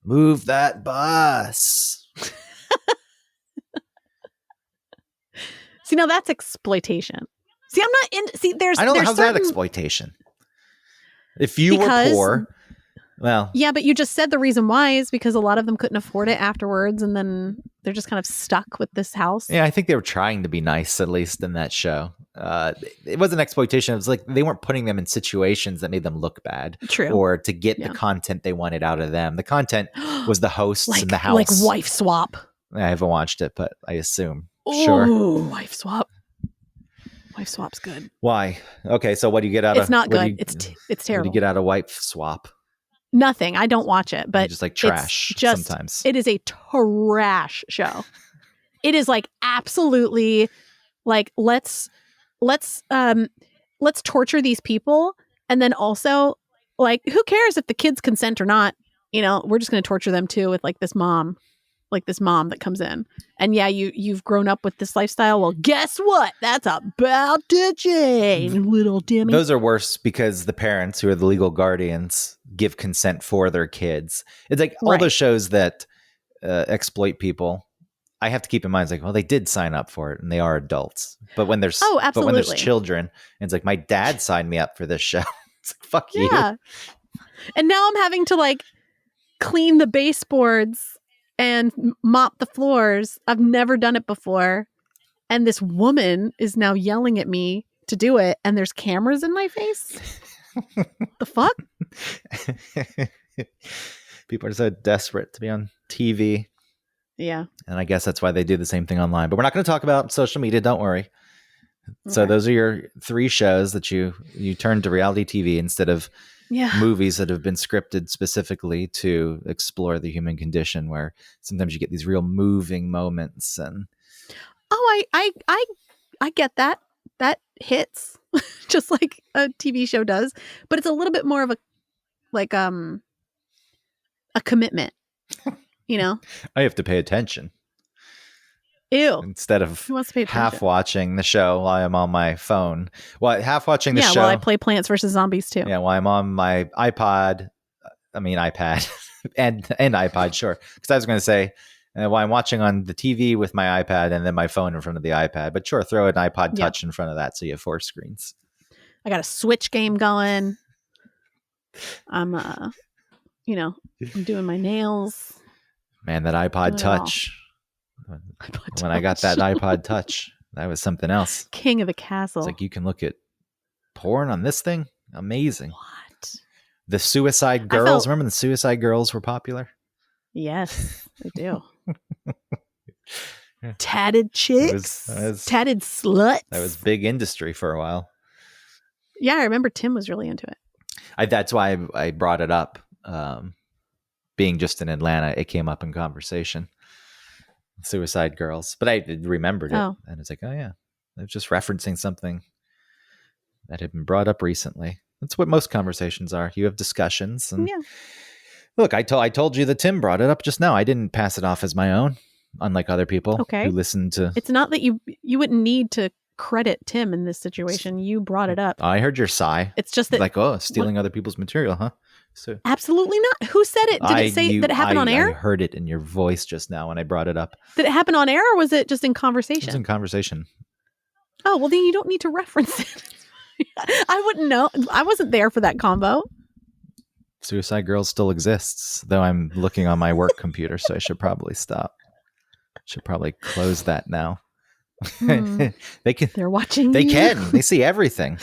Move that bus. See, now that's exploitation. See, I'm not in. See, there's. I don't know there's how's certain, that exploitation. If you were poor, well, yeah, but you just said the reason why is because a lot of them couldn't afford it afterwards, and then they're just kind of stuck with this house. Yeah, I think they were trying to be nice, at least in that show. It wasn't exploitation. It was like they weren't putting them in situations that made them look bad. True. Or to get the content they wanted out of them. The content was the hosts in the house. Like wife swap. I haven't watched it, but I assume. Ooh, sure. Wife swap. Wife swap's good. Why? Okay, so what do you get out of It's not good. It's terrible. What do you get out of wife swap? Nothing. I don't watch it, but you just like trash sometimes. It is a trash show. It is like absolutely like let's torture these people, and then also like who cares if the kids consent or not? You know, we're just going to torture them too with like this mom that comes in. And yeah, you've grown up with this lifestyle. Well, guess what? That's about to change, little Timmy. Those are worse because the parents, who are the legal guardians, give consent for their kids. It's like all those shows that exploit people. I have to keep in mind, it's like, well, they did sign up for it and they are adults. But when there's absolutely. But when there's children, and it's like, my dad signed me up for this show. It's like, fuck you. And now I'm having to like clean the baseboards and mop the floors. I've never done it before. And this woman is now yelling at me to do it. And there's cameras in my face. The fuck? People are so desperate to be on TV. Yeah. And I guess that's why they do the same thing online. But we're not going to talk about social media. Don't worry. Okay. So those are your 3 shows that you turn to reality TV instead of movies that have been scripted specifically to explore the human condition, where sometimes you get these real moving moments. And I get that. That hits just like a TV show does, but it's a little bit more of a commitment. You know, I have to pay attention. Ew. Instead of half watching the show while I'm on my phone. Well, half watching the show. While I play Plants vs. Zombies too. Yeah, while I'm on my iPad and iPod, sure. Because I was going to say, while I'm watching on the TV with my iPad and then my phone in front of the iPad. But sure, throw an iPod Touch in front of that so you have 4 screens. I got a Switch game going. I'm, I'm doing my nails. Man, that iPod Touch. When I got that iPod Touch, that was something else. King of the castle. It's like, you can look at porn on this thing. Amazing. What? The Suicide Girls. Remember the Suicide Girls were popular? Yes, I do. Tatted chicks. Tatted sluts. That was big industry for a while. Yeah, I remember Tim was really into it. That's why I brought it up. Being just in Atlanta, it came up in conversation. Suicide Girls. But I remembered it. Oh. And it's like, oh yeah. I was just referencing something that had been brought up recently. That's what most conversations are. You have discussions. And look, I told you that Tim brought it up just now. I didn't pass it off as my own, unlike other people who listen to... It's not that you wouldn't need to credit Tim in this situation. You brought it up. I heard your sigh. It's just that... Like, stealing other people's material, huh? So, absolutely not. Who said it? Did it say that it happened on air? I heard it in your voice just now when I brought it up. Did it happen on air, or was it just in conversation? It was in conversation. Oh, well, then you don't need to reference it. I wouldn't know. I wasn't there for that combo. Suicide Girls still exists, though I'm looking on my work computer, so I should probably stop. Should probably close that now. They're watching. They can. They see everything.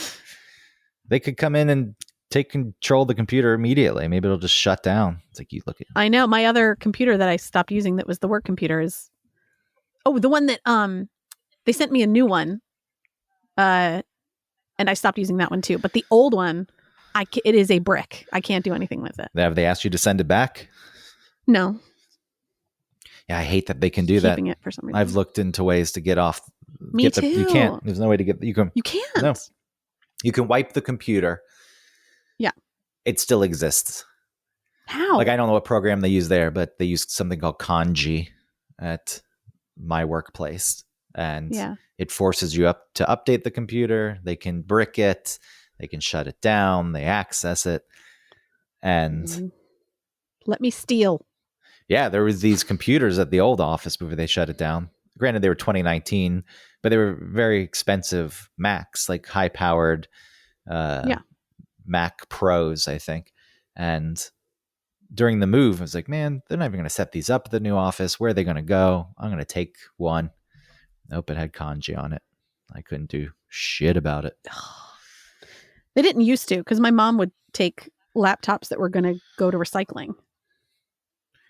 They could come in and take control of the computer immediately. Maybe it'll just shut down. It's like, you look at... I know my other computer that I stopped using that was the work computer is... Oh, the one that they sent me a new one. And I stopped using that one too. But the old one, it is a brick. I can't do anything with it. Have they asked you to send it back? No. Yeah, I hate that they can do that. Keeping it for some reason. I've looked into ways to get off. Me too. You can't. There's no way to get... You can't. No. You can wipe the computer. Yeah. It still exists. How? Like, I don't know what program they use there, but they use something called Kanji at my workplace. And Yeah. it forces you up to update the computer. They can brick it. They can shut it down. They access it. And let me steal. yeah, there was these computers at the old office before they shut it down. Granted, they were 2019, but they were very expensive Macs, like high-powered Mac Pros, I think. And during the move, I was like, man, they're not even going to set these up at the new office. Where are they going to go? I'm going to take one. Nope, it had Kanji on it. I couldn't do shit about it. They didn't used to, because my mom would take laptops that were going to go to recycling.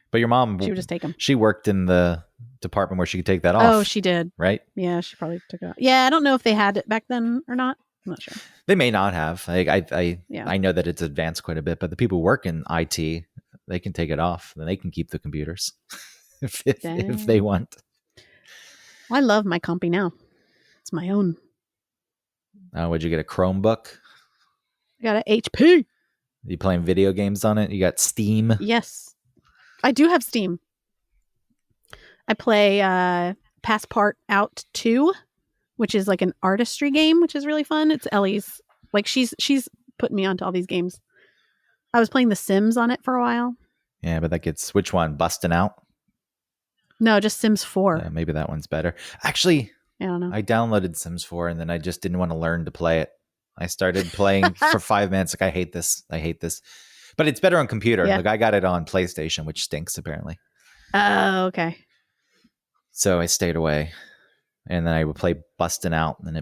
But your mom, she would just take them. She worked in the department where she could take that off. Oh, she did. Right? Yeah, she probably took it off. Yeah, I don't know if they had it back then or not. I'm not sure. They may not have. I know that it's advanced quite a bit, but the people who work in IT, they can take it off. Then they can keep the computers if they want. I love my compy now. It's my own. Would you get a Chromebook? I got an HP. You playing video games on it? You got Steam? Yes. I do have Steam. I play Passport Out 2, which is like an artistry game, which is really fun. It's Ellie's. Like she's putting me onto all these games. I was playing The Sims on it for a while. Yeah, but that gets which one? Busting Out? No, just Sims 4. Yeah, maybe that one's better. Actually, I don't know. I downloaded Sims 4 and then I just didn't want to learn to play it. I started playing for 5 minutes. Like, I hate this. But it's better on computer. Yeah. Like, I got it on PlayStation, which stinks apparently. Oh, okay. So I stayed away. And then I would play Busting Out. And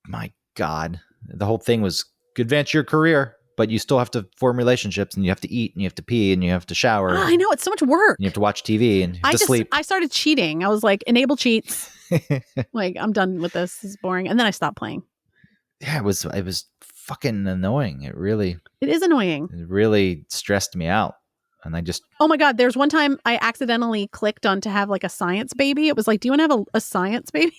my God, the whole thing was advance your career, but you still have to form relationships and you have to eat and you have to pee and you have to shower. Oh, I know. It's so much work. And you have to watch TV and you have to sleep. I started cheating. I was like, enable cheats. Like, I'm done with this. This is boring. And then I stopped playing. Yeah, it was fucking annoying. It is annoying. It really stressed me out. And I just... Oh my God. There's one time I accidentally clicked on to have like a science baby. It was like, do you want to have a science baby?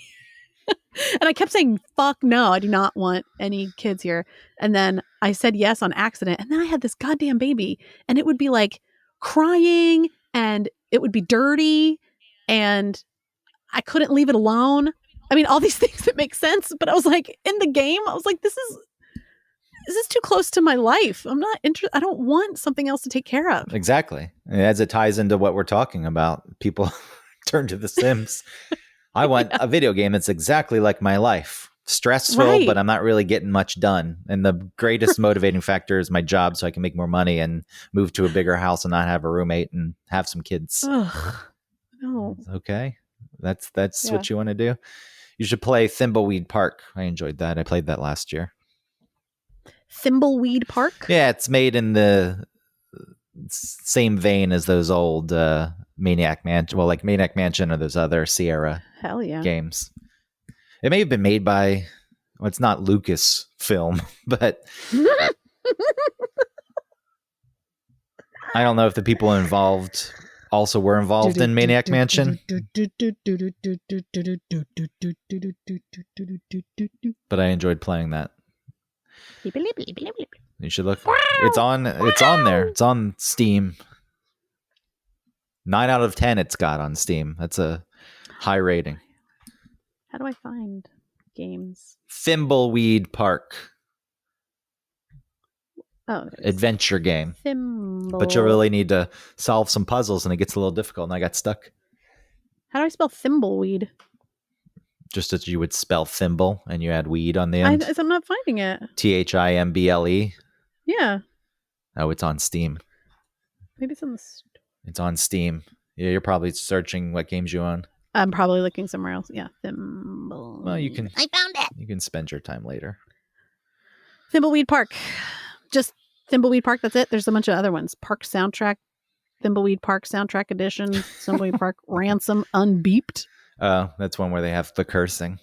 And I kept saying, fuck no, I do not want any kids here. And then I said yes on accident. And then I had this goddamn baby. And it would be like crying and it would be dirty. And I couldn't leave it alone. I mean, all these things that make sense. But I was like, in the game, I was like, this is too close to my life. I'm not interested. I don't want something else to take care of. Exactly. And as it ties into what we're talking about, people turn to The Sims. I want a video game that's exactly like my life. Stressful, right, but I'm not really getting much done. And the greatest motivating factor is my job so I can make more money and move to a bigger house and not have a roommate and have some kids. Ugh, no. Okay. That's what you want to do. You should play Thimbleweed Park. I enjoyed that. I played that last year. Thimbleweed Park? Yeah, it's made in the same vein as those old Maniac Mansion. Well, like Maniac Mansion or those other Sierra games. It may have been made by, well, it's not Lucas Film, but I don't know if the people involved also were involved in Maniac Mansion. But I enjoyed playing that. You should look. It's on there. It's on Steam. 9 out of 10 it's got on Steam. That's a high rating. How do I find games? Thimbleweed Park. Oh, adventure game. But you really need to solve some puzzles and it gets a little difficult and I got stuck. How do I spell thimbleweed? Just as you would spell thimble and you add weed on the end. I'm not finding it. THIMBLE. Yeah. Oh, it's on Steam. Maybe it's on the store. It's on Steam. Yeah, you're probably searching what games you own. I'm probably looking somewhere else. Yeah. Thimble. Well, you can. I found it. You can spend your time later. Thimbleweed Park. Just Thimbleweed Park. That's it. There's a bunch of other ones. Park Soundtrack. Thimbleweed Park Soundtrack Edition. Thimbleweed Park Ransom Unbeeped. Oh, that's one where they have the cursing.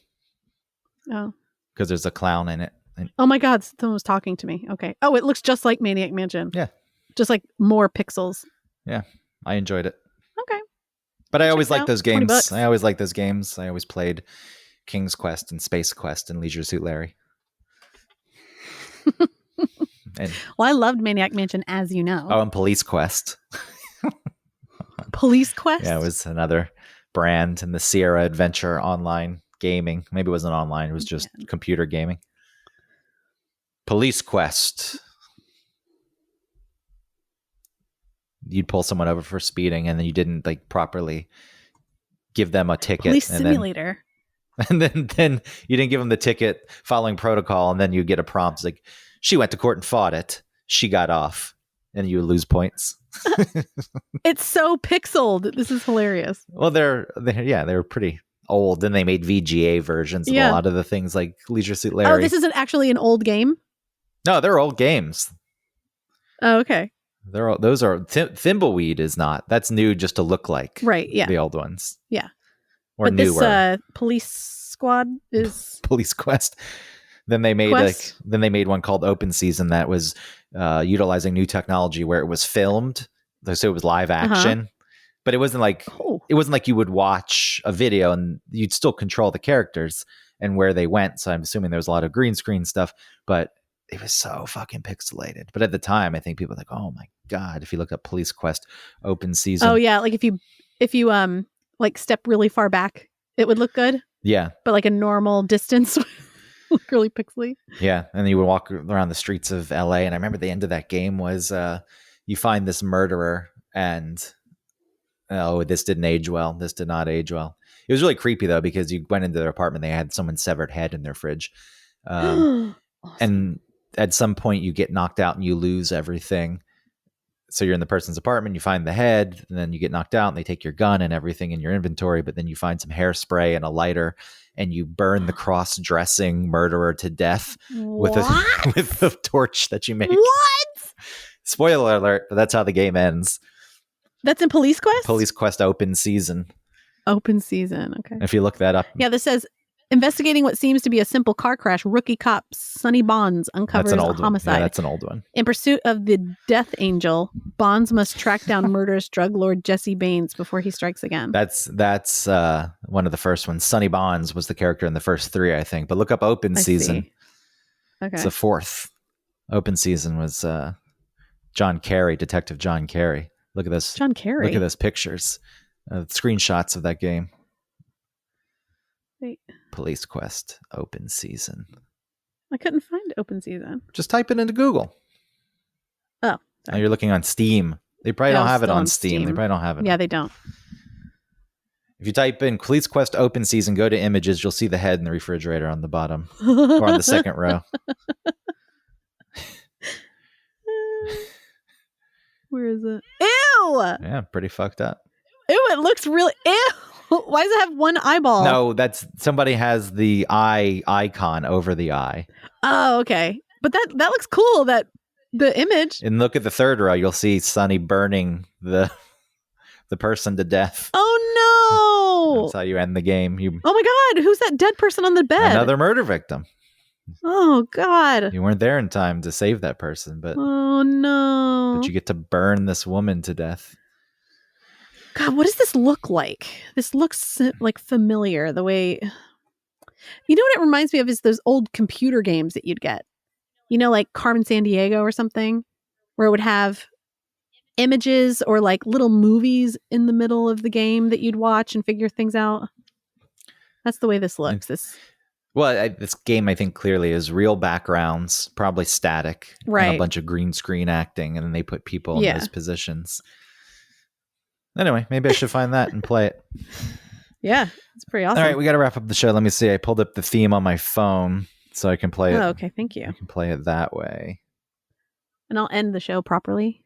Oh. Because there's a clown in it. Oh my God. Someone was talking to me. Okay. Oh, it looks just like Maniac Mansion. Yeah. Just like more pixels. Yeah. I enjoyed it. Okay. But I always liked those games. I always liked those games. I always played King's Quest and Space Quest and Leisure Suit Larry. And Well, I loved Maniac Mansion, as you know. and Police Quest. Police Quest? Yeah, it was another brand in the Sierra Adventure online gaming. Maybe it wasn't online. It was just computer gaming. Police Quest. You'd pull someone over for speeding, and then you didn't like properly give them a ticket. Police and Simulator. then you didn't give them the ticket following protocol, and then you get a prompt like, she went to court and fought it. She got off, and you lose points. It's so pixeled. This is hilarious. Well, they're pretty old. Then they made VGA versions of a lot of the things like Leisure Suit Larry. Oh, this isn't actually an old game? No, they're old games. Oh, okay. Those are Thimbleweed is not. That's new just to look like the old ones. Yeah. Or but newer. This Police Squad is Police Quest. Then they made one called Open Season that was utilizing new technology where it was filmed, so it was live action. But it wasn't like you would watch a video and you'd still control the characters and where they went. So I'm assuming there was a lot of green screen stuff, but it was so fucking pixelated. But at the time, I think people were like, "Oh my god!" If you look up Police Quest Open Season, oh yeah, like if you like step really far back, it would look good. Yeah, but like a normal distance. Look really pixely. Yeah, and you would walk around the streets of LA, and I remember the end of that game was you find this murderer, and this didn't age well. This did not age well. It was really creepy though, because you went into their apartment, they had someone's severed head in their fridge, Awesome. And at some point you get knocked out and you lose everything. So you're in the person's apartment, you find the head, and then you get knocked out and they take your gun and everything in your inventory, but then you find some hairspray and a lighter and you burn the cross-dressing murderer to death with a torch that you make. What? Spoiler alert, but that's how the game ends. That's in Police Quest? Police Quest Open Season. Open Season, okay. If you look that up. Yeah, this says, investigating what seems to be a simple car crash, rookie cop Sonny Bonds uncovers a homicide. Yeah, that's an old one. In pursuit of the Death Angel, Bonds must track down murderous drug lord Jesse Baines before he strikes again. That's one of the first ones. Sonny Bonds was the character in the first three, I think. But look up Open Season. See. Okay. It's the fourth. Open Season was John Kerry, Detective John Kerry. Look at this. John Kerry. Look at those pictures. Screenshots of that game. Wait. Police Quest Open Season. I couldn't find Open Season. Just type it into Google. Oh. Sorry. Now you're looking on Steam. They probably don't have it on Steam. They probably don't have it. Yeah, they don't. If you type in Police Quest Open Season, go to images, you'll see the head in the refrigerator on the bottom or on the second row. Where is it? Ew! Yeah, pretty fucked up. Ew, it looks really... Ew! Why does it have one eyeball? No, that's somebody has the eye icon over the eye. Oh, okay. But that looks cool, that the image. And look at the third row, you'll see Sonny burning the person to death. Oh no! That's how you end the game. Oh my god, who's that dead person on the bed? Another murder victim. Oh god. You weren't there in time to save that person, but oh no. But you get to burn this woman to death. God, what does this look like? This looks like familiar. The way, you know what it reminds me of is those old computer games that you'd get. You know, like Carmen Sandiego or something, where it would have images or like little movies in the middle of the game that you'd watch and figure things out. That's the way this looks. This game, I think, clearly is real backgrounds, probably static, right? And a bunch of green screen acting, and then they put people in those positions. Anyway, maybe I should find that and play it. Yeah, it's pretty awesome. All right, we got to wrap up the show. Let me see. I pulled up the theme on my phone so I can play it. Oh, okay. Thank you. I can play it that way. And I'll end the show properly.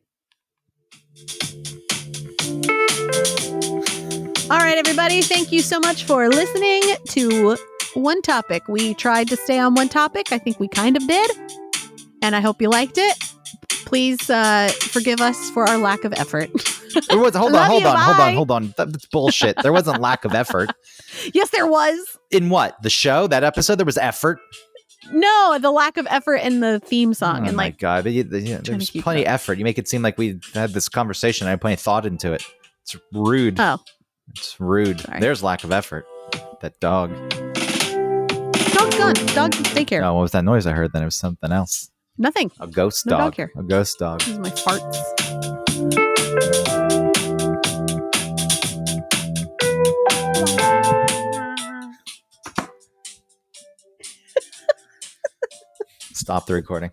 All right, everybody. Thank you so much for listening to One Topic. We tried to stay on one topic. I think we kind of did. And I hope you liked it. Please forgive us for our lack of effort. Hold on. That's bullshit. There wasn't lack of effort. Yes, there was. In what? The show? That episode? There was effort? No, the lack of effort in the theme song. Oh and my God. There's plenty of effort. You make it seem like we had this conversation. I put thought into it. It's rude. Oh. It's rude. Sorry. There's lack of effort. That dog. Dog's gone. Dog's daycare. Oh, what was that noise I heard? Then it was something else. Nothing. A ghost No dog. dog here. A ghost dog. This is my farts. Stop the recording.